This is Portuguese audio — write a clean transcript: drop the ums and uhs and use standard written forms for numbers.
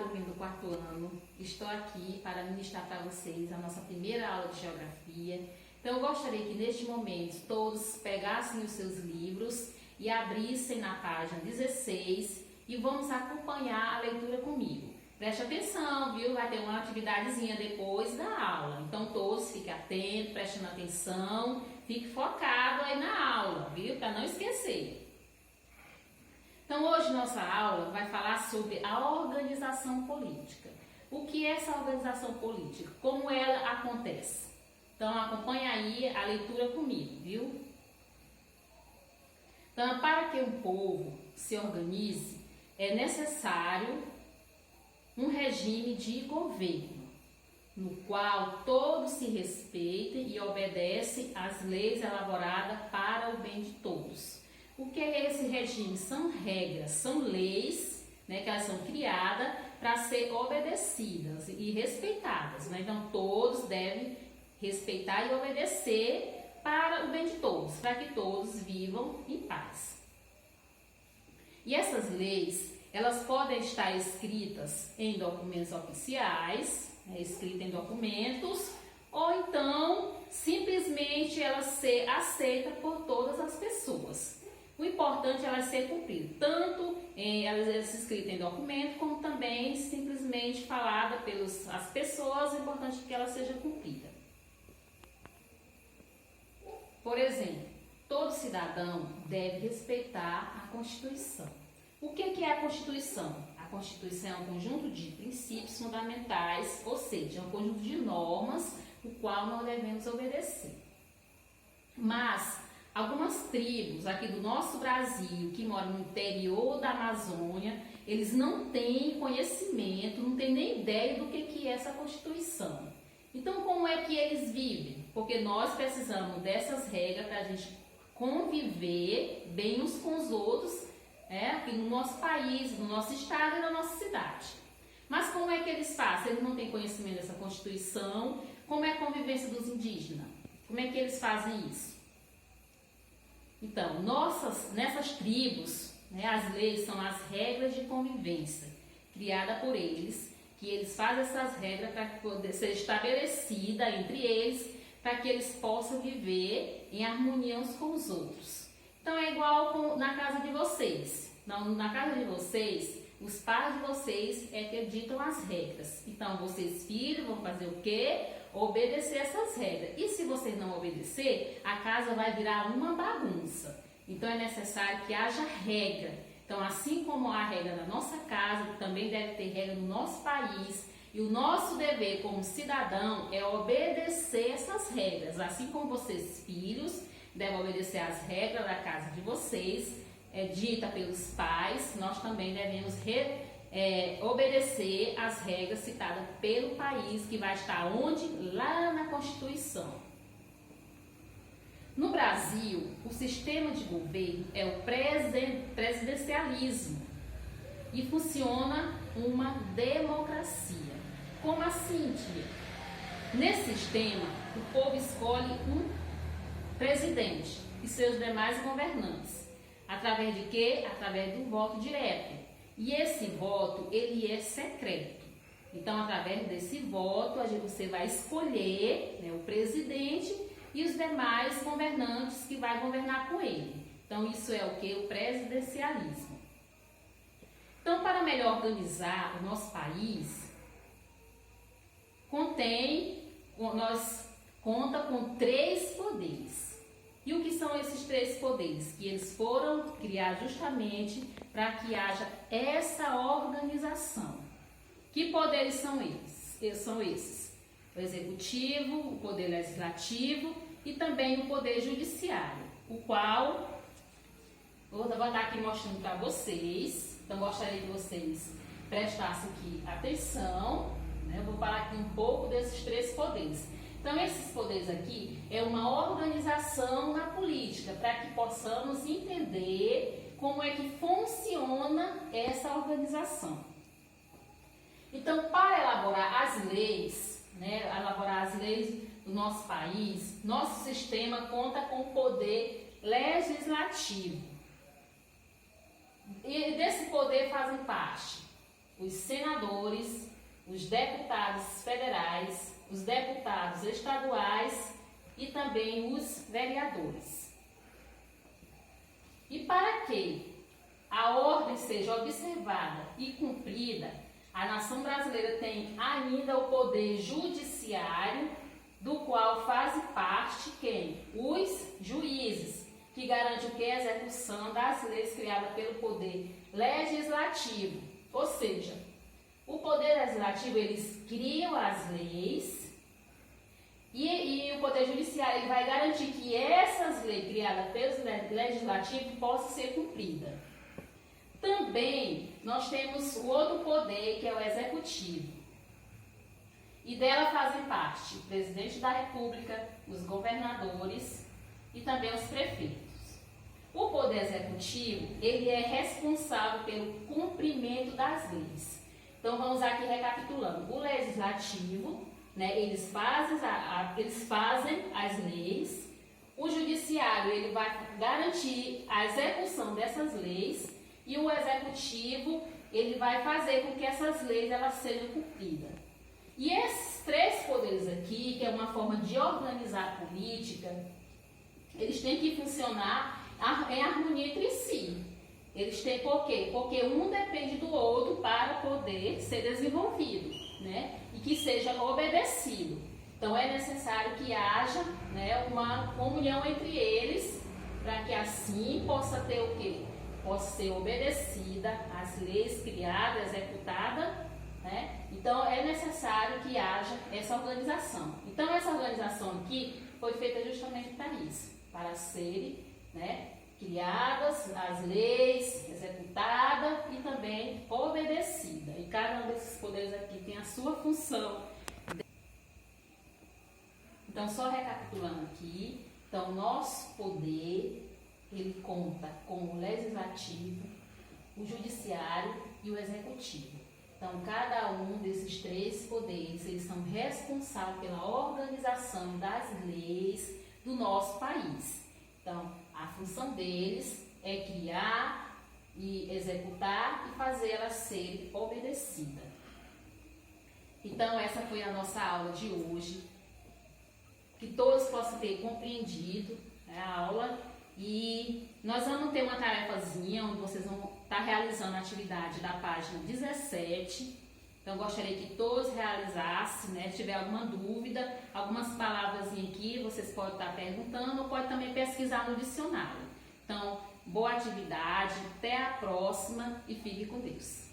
turminha do quarto ano, estou aqui para ministrar para vocês a nossa primeira aula de geografia. Então eu gostaria que neste momento todos pegassem os seus livros e abrissem na página 16 e vamos acompanhar a leitura comigo. Preste atenção, viu? Vai ter uma atividadezinha depois da aula. Então todos fiquem atentos, prestando atenção, fique focado aí na aula, viu? Para não esquecer. Então hoje nossa aula vai falar sobre a organização política. O que é essa organização política? Como ela acontece? Então acompanha aí a leitura comigo, viu? Então, para que um povo se organize, é necessário um regime de governo, no qual todos se respeitem e obedecem às leis elaboradas para o bem de todos. O que é esse regime? São regras, são leis, né, que elas são criadas para ser obedecidas e respeitadas, né? Então todos devem respeitar e obedecer para o bem de todos, para que todos vivam em paz. E essas leis, elas podem estar escritas em documentos oficiais, né, escritas em documentos, ou então simplesmente elas ser aceitas por todas as pessoas. O importante é ela ser cumprida, tanto elas escritas em documento, como também simplesmente falada pelas pessoas, é importante que ela seja cumprida. Por exemplo, todo cidadão deve respeitar a Constituição. O que é a Constituição? A Constituição é um conjunto de princípios fundamentais, ou seja, é um conjunto de normas o qual nós devemos obedecer. Mas algumas tribos aqui do nosso Brasil, que moram no interior da Amazônia, eles não têm conhecimento, não têm nem ideia do que é essa Constituição. Então, como é que eles vivem? Porque nós precisamos dessas regras para a gente conviver bem uns com os outros, aqui no nosso país, no nosso estado e na nossa cidade. Mas como é que eles fazem? Eles não têm conhecimento dessa Constituição. Como é a convivência dos indígenas? Como é que eles fazem isso? Então, nessas tribos, né, as leis são as regras de convivência criadas por eles, que eles fazem essas regras para poder ser estabelecida entre eles, para que eles possam viver em harmonia uns com os outros. Então é igual na casa de vocês. Na casa de vocês, os pais de vocês é que ditam as regras. Então vocês, filhos, vão fazer o quê? Obedecer essas regras. E se vocês não obedecer, a casa vai virar uma bagunça. Então é necessário que haja regra. Então, assim como há regra na nossa casa, também deve ter regra no nosso país. E o nosso dever como cidadão é obedecer essas regras. Assim como vocês, filhos, devem obedecer às regras da casa de vocês, dita pelos pais, nós também devemos obedecer às regras citadas pelo país, que vai estar onde? Lá na Constituição. No Brasil, o sistema de governo é o presidencialismo e funciona uma democracia. Como assim, tia? Nesse sistema, o povo escolhe um presidente e seus demais governantes. Através de quê? Através do voto direto. E esse voto, ele é secreto. Então, através desse voto, você vai escolher, né, o presidente e os demais governantes que vai governar com ele. Então, isso é o que? O presidencialismo. Então, para melhor organizar o nosso país, nós conta com 3 poderes. E o que são esses 3 poderes? Que eles foram criados justamente para que haja essa organização. Que poderes são eles? São esses: o executivo, o poder legislativo e também o poder judiciário, o qual vou estar aqui mostrando para vocês. Então gostaria que vocês prestassem aqui atenção, né? Eu vou falar aqui um pouco desses 3 poderes. Então esses poderes aqui é uma organização na política, para que possamos entender como é que funciona essa organização. Então, para elaborar as leis, do nosso país, nosso sistema conta com o poder legislativo. E desse poder fazem parte os senadores, os deputados federais, os deputados estaduais e também os vereadores. E para que a ordem seja observada e cumprida, a nação brasileira tem ainda o poder judiciário, do qual fazem parte quem? Os juízes, que garante o que? A execução das leis criadas pelo poder legislativo. Ou seja, o poder legislativo, eles criam as leis e o poder judiciário ele vai garantir que essas leis criadas pelo legislativo possam ser cumpridas. Também nós temos o outro poder, que é o executivo. E dela fazem parte o presidente da República, os governadores e também os prefeitos. O poder executivo, ele é responsável pelo cumprimento das leis. Então vamos aqui recapitulando. O legislativo, né, eles fazem as leis. O judiciário, ele vai garantir a execução dessas leis. E o executivo, ele vai fazer com que essas leis elas sejam cumpridas. E esses três poderes aqui, que é uma forma de organizar a política, eles têm que funcionar em harmonia entre si. Eles têm por quê? Porque um depende do outro para poder ser desenvolvido, né? E que seja obedecido. Então é necessário que haja, né, uma comunhão entre eles, para que assim possa ter o quê? Possa ser obedecida as leis criadas, executadas, né? Então é necessário que haja essa organização. Então essa organização aqui foi feita justamente para isso, para serem, né, criadas as leis, executada e também obedecida. E cada um desses poderes aqui tem a sua função. Então só recapitulando aqui, então nosso poder ele conta com o legislativo, o judiciário e o executivo. Então, cada um desses três poderes, eles são responsáveis pela organização das leis do nosso país. Então, a função deles é criar e executar e fazer elas serem obedecidas. Então, essa foi a nossa aula de hoje. Que todos possam ter compreendido, né, a aula. E nós vamos ter uma tarefazinha onde vocês vão estar realizando a atividade da página 17. Então, gostaria que todos realizassem, né? Se tiver alguma dúvida, algumas palavras aqui, vocês podem estar perguntando ou pode também pesquisar no dicionário. Então, boa atividade, até a próxima e fique com Deus.